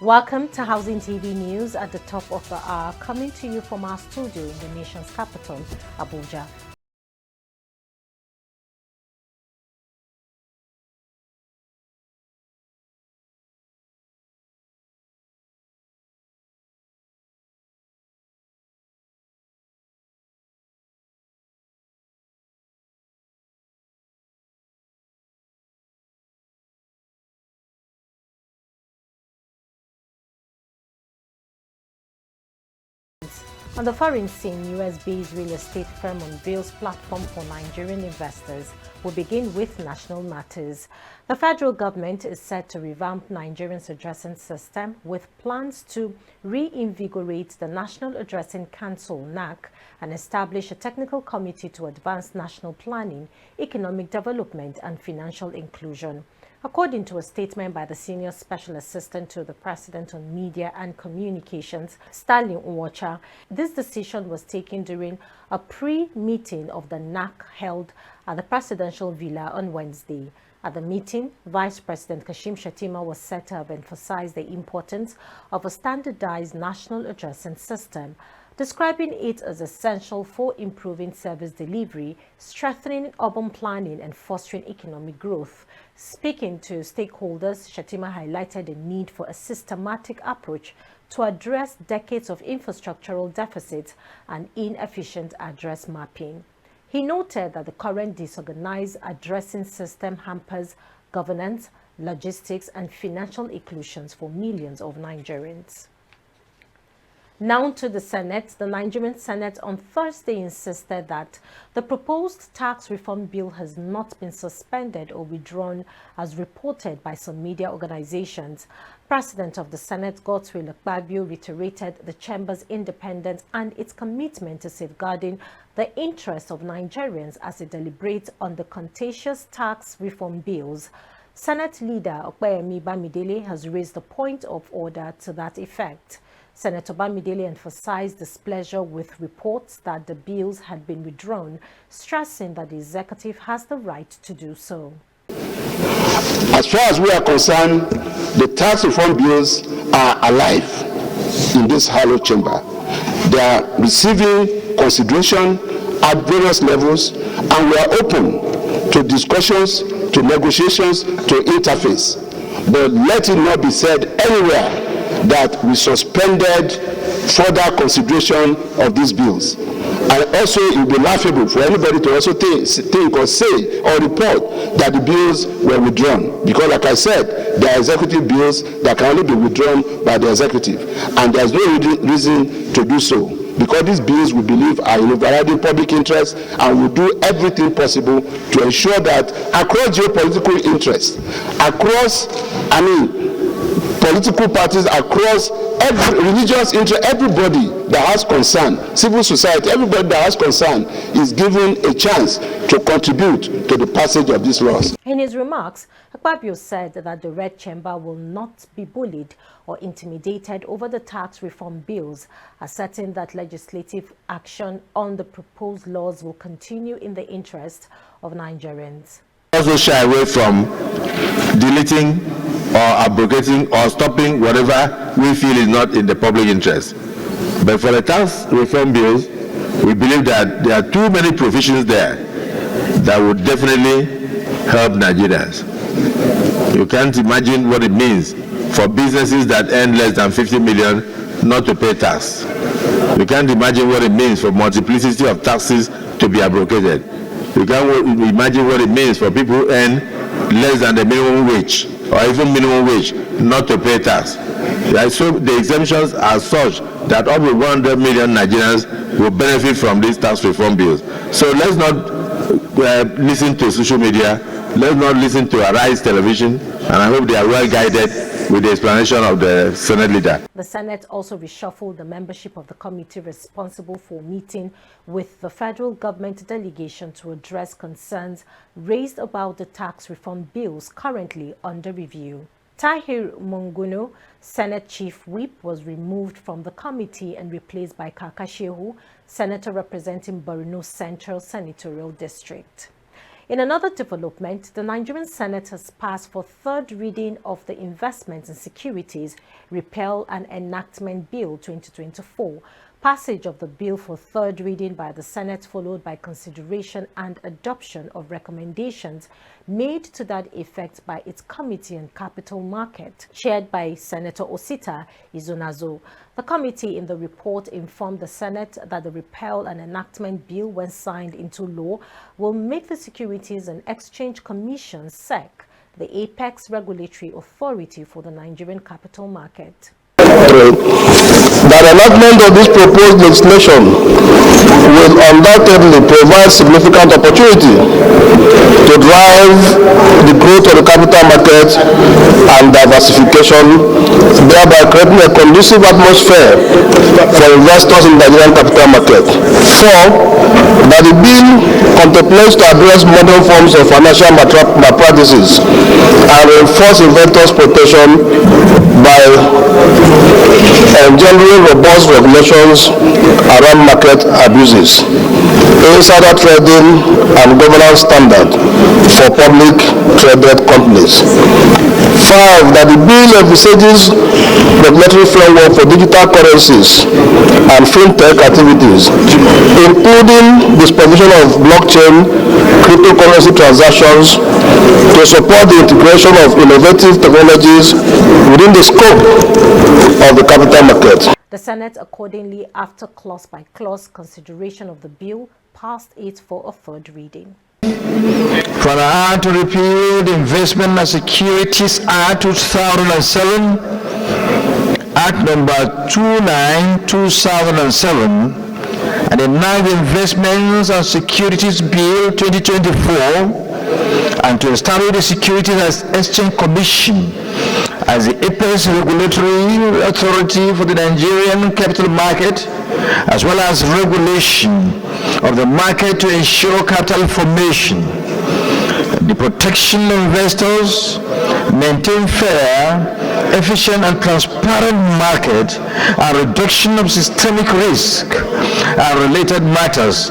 Welcome to Housing TV News at the top of the hour, coming to you from our studio in the nation's capital, Abuja. On the foreign scene, US-based real estate firm unveils platform for Nigerian investors. We'll begin with national matters. The federal government is set to revamp Nigeria's addressing system with plans to reinvigorate the National Addressing Council (NAC) and establish a technical committee to advance national planning, economic development, and financial inclusion. According to a statement by the Senior Special Assistant to the President on Media and Communications, Sterling Nwocha, this decision was taken during a pre-meeting of the NAC held at the Presidential Villa on Wednesday. At the meeting, Vice President Kashim Shettima was said to have emphasized the importance of a standardized national addressing system, describing it as essential for improving service delivery, strengthening urban planning, and fostering economic growth. Speaking to stakeholders, Shettima highlighted the need for a systematic approach to address decades of infrastructural deficits and inefficient address mapping. He noted that the current disorganized addressing system hampers governance, logistics, and financial inclusions for millions of Nigerians. Now to the Senate. The Nigerian Senate on Thursday insisted that the proposed tax reform bill has not been suspended or withdrawn as reported by some media organizations. President of the Senate, Godswill Akpabio, reiterated the chamber's independence and its commitment to safeguarding the interests of Nigerians as it deliberates on the contentious tax reform bills. Senate leader Opeyemi Bamidele has raised a point of order to that effect. Senator Bamidele emphasized displeasure with reports that the bills had been withdrawn, stressing that the executive has the right to do so. As far as we are concerned, the tax reform bills are alive in this hollow chamber. They are receiving consideration at various levels, and we are open to discussions, to negotiations, to interface. But let it not be said anywhere that we suspended further consideration of these bills. And also it would be laughable for anybody to also think or say or report that the bills were withdrawn. Because like I said, there are executive bills that can only be withdrawn by the executive. And there's no reason to do so. Because these bills we believe are in overriding public interest, and will do everything possible to ensure that across geopolitical interests, across, political parties, across every religious interest, everybody that has concern, civil society, everybody that has concern is given a chance to contribute to the passage of these laws. In his remarks, Akpabio said that the Red Chamber will not be bullied or intimidated over the tax reform bills, asserting that legislative action on the proposed laws will continue in the interest of Nigerians. Also shy away from deleting or abrogating or stopping whatever we feel is not in the public interest. But for the tax reform bills, we believe that there are too many provisions there that would definitely help Nigerians. You can't imagine what it means for businesses that earn less than 50 million not to pay tax. You can't imagine what it means for multiplicity of taxes to be abrogated. You can't imagine what it means for people who earn less than the minimum wage or even minimum wage not to pay tax. So the exemptions are such that up to 100 million Nigerians will benefit from these tax reform bills. So let's not listen to social media, let's not listen to Arise Television, and I hope they are well guided with the explanation of the Senate leader. The Senate also reshuffled the membership of the committee responsible for meeting with the federal government delegation to address concerns raised about the tax reform bills currently under review. Tahir Monguno, Senate Chief Whip, was removed from the committee and replaced by Kaka Shehu, Senator representing Borno Central Senatorial District. In another development, the Nigerian Senate has passed for third reading of the Investments in Securities, Repeal and Enactment Bill 2024. Passage of the bill for third reading by the Senate followed by consideration and adoption of recommendations made to that effect by its Committee on Capital Market, chaired by Senator Osita Izunazo. The committee in the report informed the Senate that the Repeal and Enactment Bill, when signed into law, will make the Securities and Exchange Commission (SEC) the apex regulatory authority for the Nigerian capital market. That enactment of this proposed legislation will undoubtedly provide significant opportunity to drive the growth of the capital market and diversification, thereby creating a conducive atmosphere for investors in the Nigerian capital market. 4. That the bill contemplates to address modern forms of financial malpractices and reinforce investors' protection by engendering robust regulations around market abuses, insider trading, and governance standard for public traded companies. 5. That the bill envisages regulatory framework for digital currencies and fintech activities, including disposition of blockchain cryptocurrency transactions to support the integration of innovative technologies within the scope of the capital market. The Senate accordingly, after clause-by-clause consideration of the bill, passed it for a third reading. For the Act to repeal the Investment and Securities Act 2007, Act number 29/2007, and enact the Investments and Securities Bill 2024, and to establish the Securities and Exchange Commission as the apex regulatory authority for the Nigerian capital market, as well as regulation of the market to ensure capital formation, the protection of investors, maintain fair, efficient and transparent market, and reduction of systemic risk and related matters.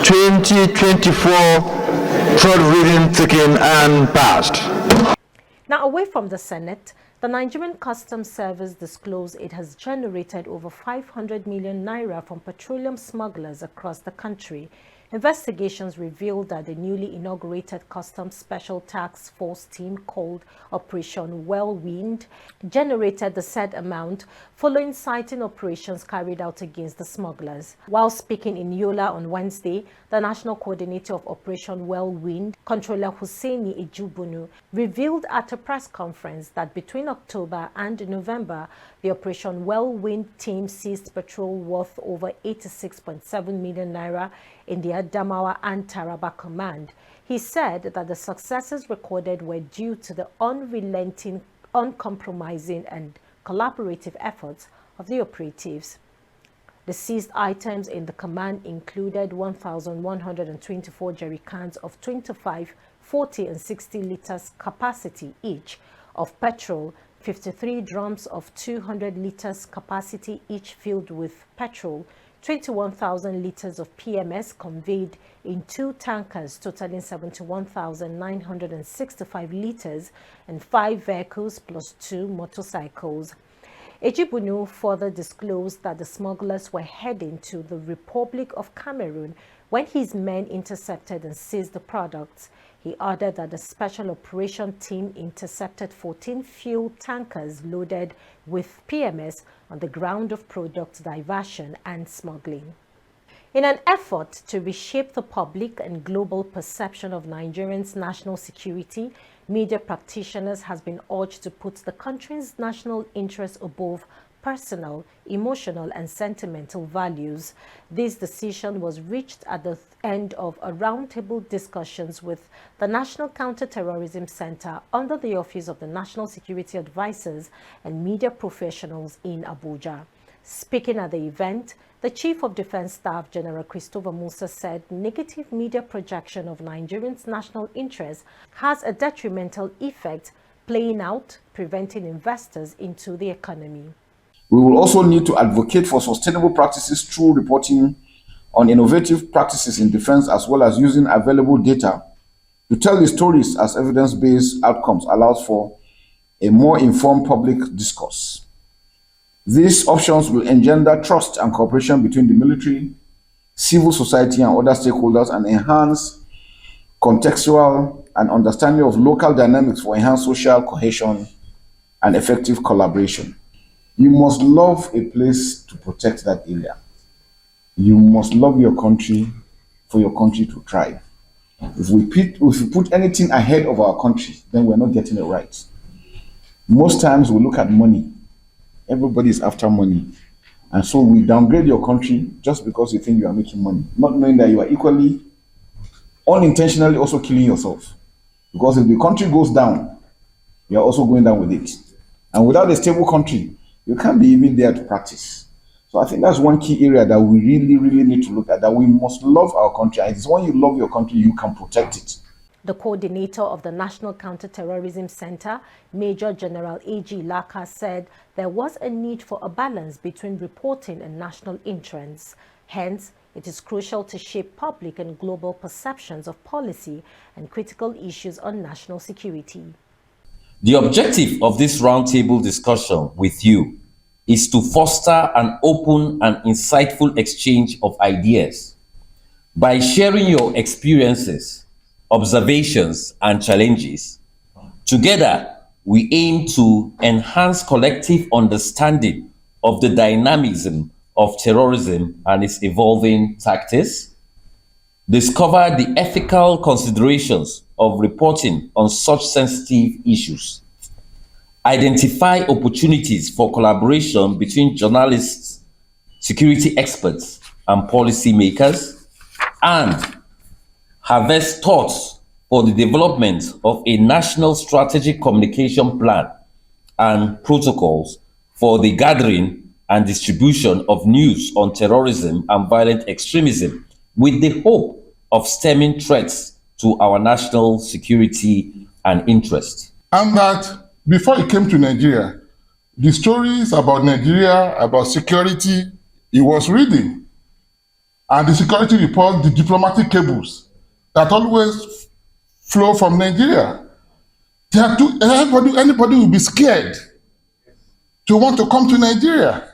2024 third reading taken and passed. Now, away from the Senate, the Nigerian Customs Service disclosed it has generated over 500 million naira from petroleum smugglers across the country. Investigations revealed that the newly inaugurated Customs Special Task Force team, called Operation Whirlwind, generated the said amount following sighting operations carried out against the smugglers. While speaking in Yola on Wednesday, the National Coordinator of Operation Whirlwind, Controller Hussaini Ejubunu, revealed at a press conference that between October and November, the Operation Whirlwind team seized petrol worth over 86.7 million naira in the Adamawa and Taraba Command. He said that the successes recorded were due to the unrelenting, uncompromising and collaborative efforts of the operatives. The seized items in the command included 1,124 jerrycans of 25, 40 and 60 liters capacity each of petrol, 53 drums of 200 liters capacity each filled with petrol, 21,000 liters of PMS conveyed in 2 tankers totaling 71,965 liters, and 5 vehicles plus 2 motorcycles. Ejibunu further disclosed that the smugglers were heading to the Republic of Cameroon when his men intercepted and seized the products. He added that the Special Operation Team intercepted 14 fuel tankers loaded with PMS on the ground of product diversion and smuggling. In an effort to reshape the public and global perception of Nigerians' national security, media practitioners has been urged to put the country's national interests above personal, emotional and sentimental values. This decision was reached at the end of a roundtable discussions with the National Counter-Terrorism Center under the Office of the National Security Advisors and Media Professionals in Abuja. Speaking at the event, the Chief of Defense Staff, General Christopher Musa, said negative media projection of Nigerians' national interests has a detrimental effect playing out, preventing investors into the economy. We will also need to advocate for sustainable practices through reporting on innovative practices in defense, as well as using available data To tell the stories as evidence-based outcomes allows for a more informed public discourse. These options will engender trust and cooperation between the military, civil society, and other stakeholders, and enhance contextual and understanding of local dynamics for enhanced social cohesion and effective collaboration. You must love a place to protect that area. You must love your country for your country to thrive. If we put anything ahead of our country, then we're not getting it right. Most times we look at money. Everybody is after money. And so we downgrade your country just because you think you are making money, not knowing that you are equally, unintentionally also killing yourself. Because if the country goes down, you are also going down with it. And without a stable country, you can't be even there to practice. So I think that's one key area that we really, really need to look at, that we must love our country. And it's when you love your country, you can protect it. The coordinator of the National Counter-Terrorism Center, Major General A.G. Laka, said there was a need for a balance between reporting and national interests. Hence, it is crucial to shape public and global perceptions of policy and critical issues on national security. The objective of this roundtable discussion with you is to foster an open and insightful exchange of ideas. By sharing your experiences, observations, and challenges, together we aim to enhance collective understanding of the dynamism of terrorism and its evolving tactics, discover the ethical considerations of reporting on such sensitive issues, identify opportunities for collaboration between journalists, security experts, and policymakers, and harvest thoughts for the development of a national strategic communication plan and protocols for the gathering and distribution of news on terrorism and violent extremism, with the hope of stemming threats to our national security and interest. And that before he came to Nigeria, the stories about Nigeria, about security, he was reading. And the security report, the diplomatic cables that always flow from Nigeria. Anybody will be scared to want to come to Nigeria.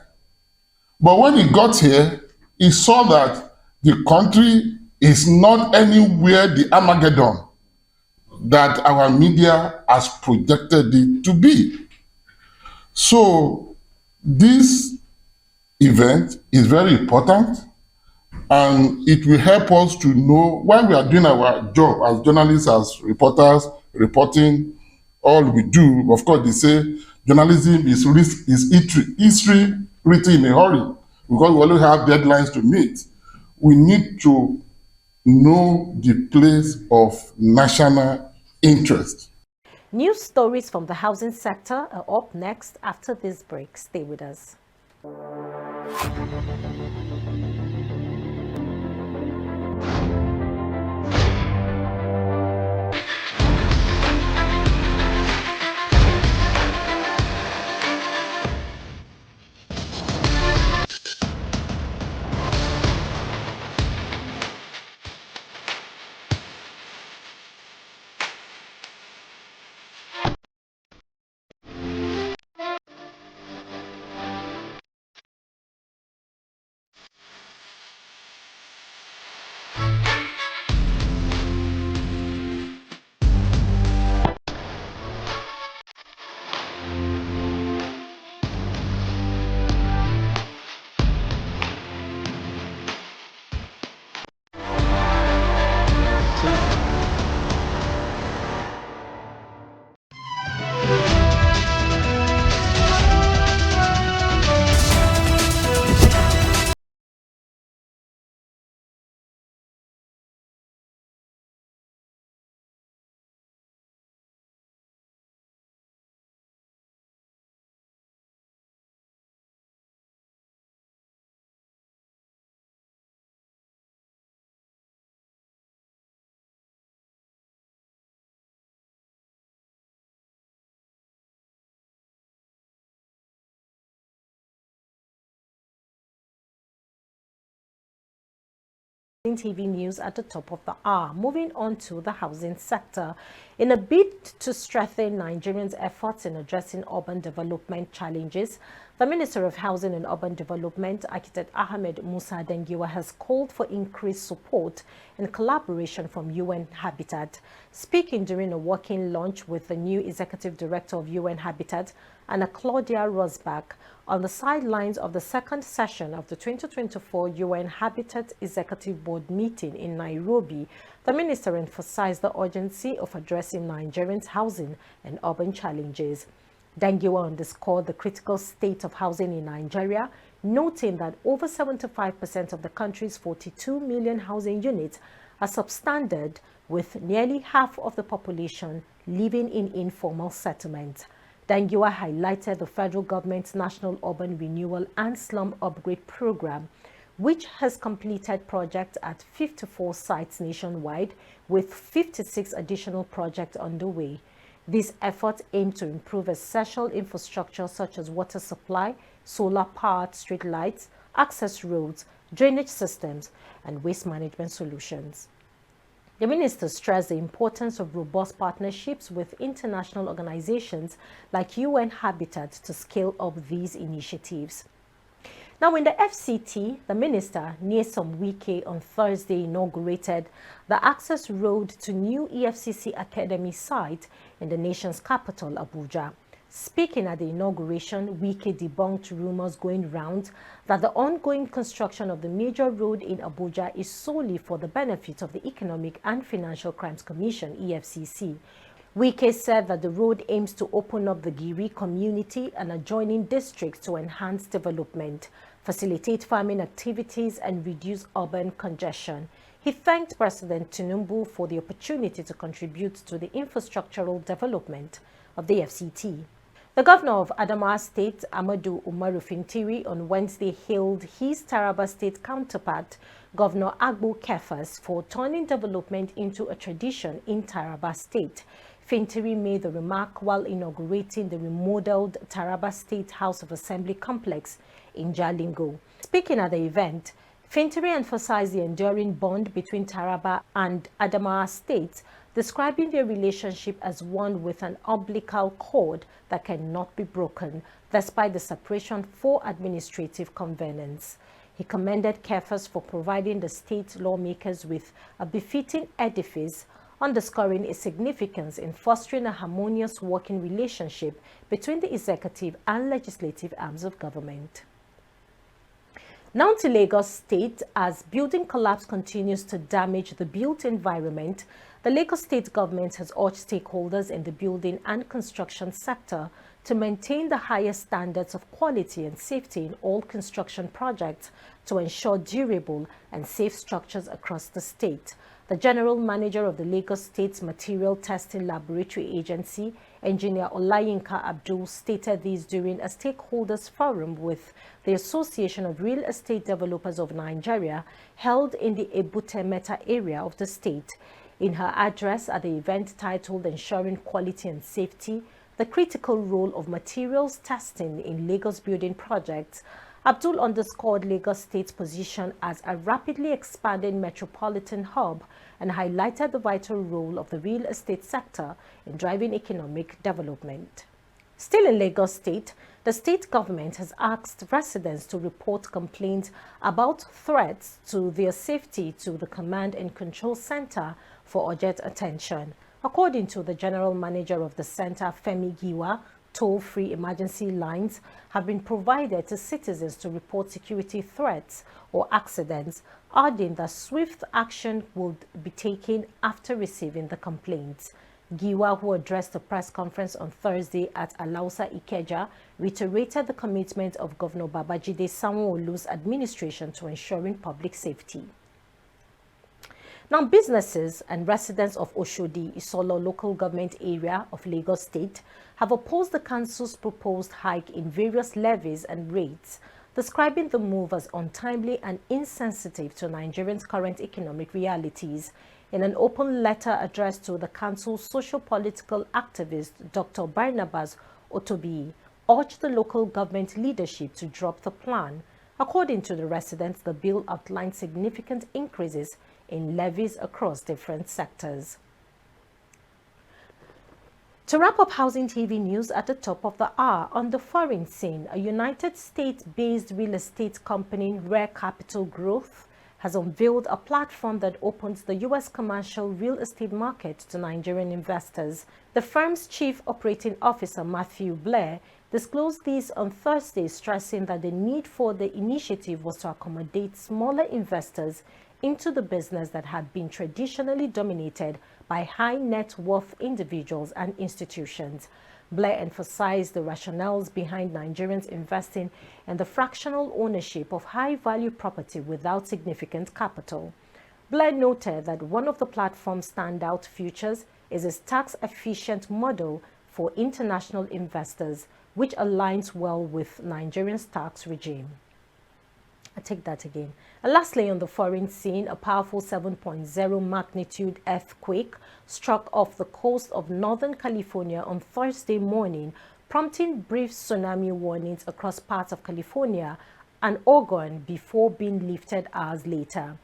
But when he got here, he saw that the country is not anywhere the Armageddon that our media has projected it to be. So this event is very important, and it will help us to know when we are doing our job as journalists, as reporters, reporting, all we do. Of course, they say journalism is history written in a hurry, because we only have deadlines to meet. We need to know the place of national interest. News stories from the housing sector are up next after this break. Stay with us. TV news at the top of the hour. Moving on to the housing sector. In a bid to strengthen Nigerians' efforts in addressing urban development challenges, the Minister of Housing and Urban Development, Architect Ahmed Musa Dangiwa, has called for increased support and collaboration from UN Habitat. Speaking during a working lunch with the new Executive Director of UN Habitat, Anna Claudia Rosbach, on the sidelines of the second session of the 2024 UN Habitat Executive Board meeting in Nairobi, the minister emphasized the urgency of addressing Nigerians' housing and urban challenges. Dangiwa underscored the critical state of housing in Nigeria, noting that over 75% of the country's 42 million housing units are substandard, with nearly half of the population living in informal settlements. Dangiwa highlighted the federal government's National Urban Renewal and Slum Upgrade Program, which has completed projects at 54 sites nationwide, with 56 additional projects underway. These efforts aim to improve essential infrastructure such as water supply, solar-powered street lights, access roads, drainage systems, and waste management solutions. The minister stressed the importance of robust partnerships with international organizations like UN Habitat to scale up these initiatives. Now, in the FCT, the minister, Nyesom Wike, on Thursday inaugurated the access road to new EFCC Academy site in the nation's capital, Abuja. Speaking at the inauguration, Wike debunked rumors going round that the ongoing construction of the major road in Abuja is solely for the benefit of the Economic and Financial Crimes Commission, EFCC. Wike said that the road aims to open up the Giri community and adjoining districts to enhance development, facilitate farming activities, and reduce urban congestion. He thanked President Tinubu for the opportunity to contribute to the infrastructural development of the FCT. The governor of Adamawa State, Amadu Umaru Fintiri, on Wednesday hailed his Taraba State counterpart, Governor Agbo Kefas, for turning development into a tradition in Taraba State. Fintiri made the remark while inaugurating the remodeled Taraba State House of Assembly complex in Jalingo. Speaking at the event, Fintiri emphasized the enduring bond between Taraba and Adamawa State, describing their relationship as one with an umbilical cord that cannot be broken, despite the separation for administrative convenience. He commended Kefas for providing the state lawmakers with a befitting edifice, underscoring its significance in fostering a harmonious working relationship between the executive and legislative arms of government. Now to Lagos State. As building collapse continues to damage the built environment, the Lagos State government has urged stakeholders in the building and construction sector to maintain the highest standards of quality and safety in all construction projects to ensure durable and safe structures across the state. The General Manager of the Lagos State's Material Testing Laboratory Agency, Engineer Olayinka Abdul, stated this during a stakeholders forum with the Association of Real Estate Developers of Nigeria held in the Ebute Meta area of the state. In her address at the event titled Ensuring Quality and Safety, the critical role of materials testing in Lagos building projects, Abdul underscored Lagos State's position as a rapidly expanding metropolitan hub and highlighted the vital role of the real estate sector in driving economic development. Still in Lagos State, the state government has asked residents to report complaints about threats to their safety to the Command and Control Center for urgent attention. According to the General Manager of the center, Femi Giwa, toll-free emergency lines have been provided to citizens to report security threats or accidents, adding that swift action would be taken after receiving the complaints. Giwa, who addressed a press conference on Thursday at Alausa Ikeja, reiterated the commitment of Governor Babajide Sanwo-Olu's administration to ensuring public safety. Now, businesses and residents of Oshodi, Isolo local government area of Lagos State, have opposed the council's proposed hike in various levies and rates, describing the move as untimely and insensitive to Nigerians' current economic realities. In an open letter addressed to the council's socio-political activist, Dr. Barnabas Otobi, urged the local government leadership to drop the plan. According to the residents, the bill outlined significant increases in levies across different sectors. To wrap up Housing TV news at the top of the hour, on the foreign scene, a United States-based real estate company, Rare Capital Growth, has unveiled a platform that opens the U.S. commercial real estate market to Nigerian investors. The firm's chief operating officer, Matthew Blair, disclosed this on Thursday, stressing that the need for the initiative was to accommodate smaller investors into the business that had been traditionally dominated by high net worth individuals and institutions. Blair emphasized the rationales behind Nigerians investing in the fractional ownership of high-value property without significant capital. Blair noted that one of the platform's standout features is its tax-efficient model for international investors, which aligns well with Nigeria's tax regime. I take that again. And lastly, on the foreign scene, a powerful 7.0 magnitude earthquake struck off the coast of Northern California on Thursday morning, prompting brief tsunami warnings across parts of California and Oregon before being lifted hours later.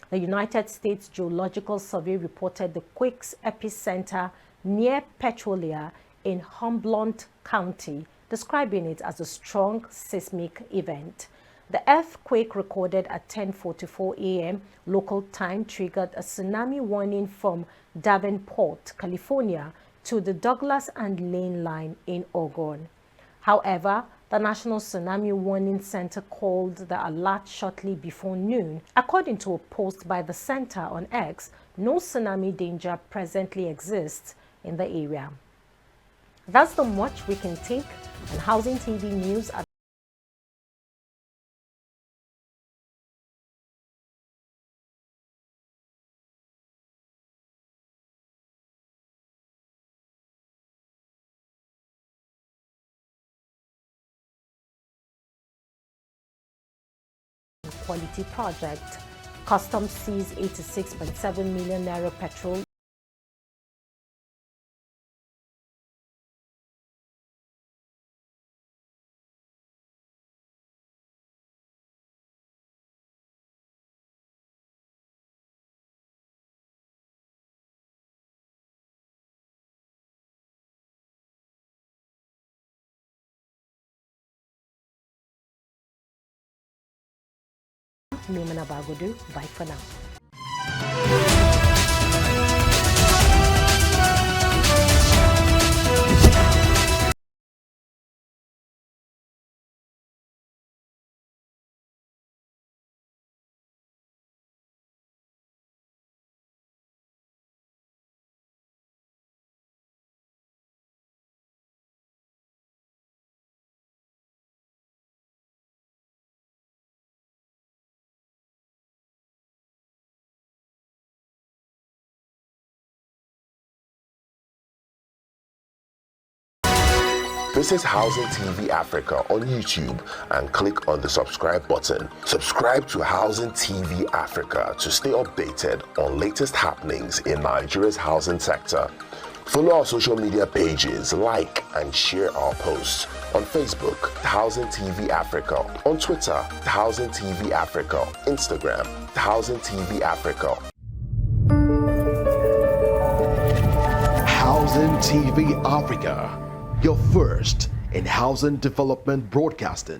The United States Geological Survey reported the quake's epicenter near Petrolia in Humboldt County, describing it as a strong seismic event. The earthquake, recorded at 10:44 a.m. local time, triggered a tsunami warning from Davenport, California, to the Douglas and Lane line in Oregon. However, the National Tsunami Warning Center called the alert shortly before noon. According to a post by the center on X, no tsunami danger presently exists in the area. That's the much we can take on Housing TV News at Quality Project. Customs seized 86.7 million naira petrol. Maimuna Bagudu, bye for now. Visit Housing TV Africa on YouTube and click on the subscribe button. Subscribe to Housing TV Africa to stay updated on latest happenings in Nigeria's housing sector. Follow our social media pages, like and share our posts. On Facebook, Housing TV Africa. On Twitter, Housing TV Africa. Instagram, Housing TV Africa. Housing TV Africa, your first in housing development broadcasting.